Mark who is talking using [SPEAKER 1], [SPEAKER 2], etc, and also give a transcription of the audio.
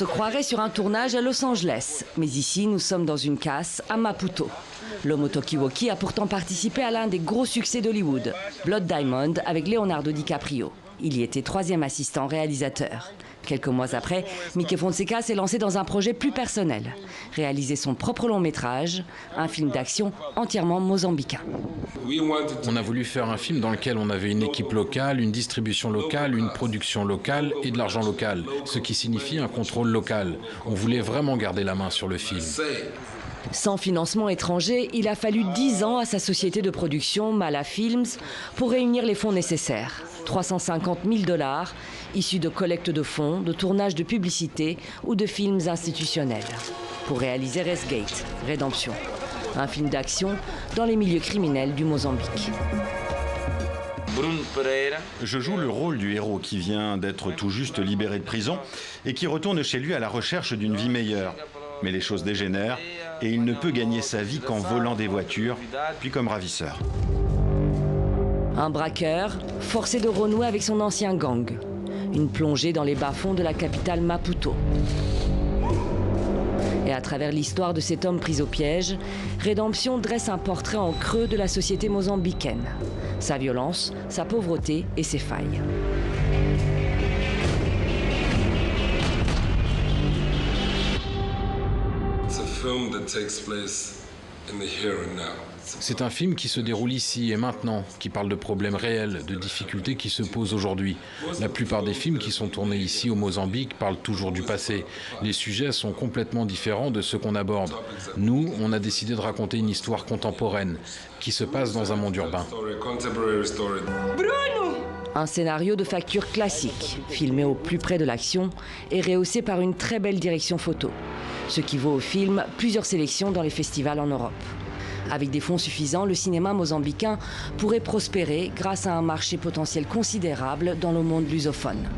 [SPEAKER 1] On se croirait sur un tournage à Los Angeles, mais ici nous sommes dans une casse à Maputo. L'homme au talkie-walkie a pourtant participé à l'un des gros succès d'Hollywood, Blood Diamond avec Leonardo DiCaprio. Il y était troisième assistant réalisateur. Quelques mois après, Mickey Fonseca s'est lancé dans un projet plus personnel. Réaliser son propre long métrage, un film d'action entièrement mozambicain.
[SPEAKER 2] On a voulu faire un film dans lequel on avait une équipe locale, une distribution locale, une production locale et de l'argent local, ce qui signifie un contrôle local. On voulait vraiment garder la main sur le film.
[SPEAKER 1] Sans financement étranger, il a fallu 10 ans à sa société de production Mala Films pour réunir les fonds nécessaires. 350 000 $, issus de collectes de fonds, de tournages de publicité ou de films institutionnels. Pour réaliser Resgate, Rédemption, un film d'action dans les milieux criminels du Mozambique.
[SPEAKER 3] Je joue le rôle du héros qui vient d'être tout juste libéré de prison et qui retourne chez lui à la recherche d'une vie meilleure. Mais les choses dégénèrent et il ne peut gagner sa vie qu'en volant des voitures, puis comme ravisseur.
[SPEAKER 1] Un braqueur, forcé de renouer avec son ancien gang. Une plongée dans les bas-fonds de la capitale Maputo. Et à travers l'histoire de cet homme pris au piège, Rédemption dresse un portrait en creux de la société mozambicaine. Sa violence, sa pauvreté et ses failles.
[SPEAKER 2] C'est un film qui se déroule ici et maintenant, qui parle de problèmes réels, de difficultés qui se posent aujourd'hui. La plupart des films qui sont tournés ici au Mozambique parlent toujours du passé. Les sujets sont complètement différents de ceux qu'on aborde. Nous, on a décidé de raconter une histoire contemporaine, qui se passe dans un monde urbain.
[SPEAKER 1] Un scénario de facture classique, filmé au plus près de l'action et rehaussé par une très belle direction photo. Ce qui vaut au film plusieurs sélections dans les festivals en Europe. Avec des fonds suffisants, le cinéma mozambicain pourrait prospérer grâce à un marché potentiel considérable dans le monde lusophone.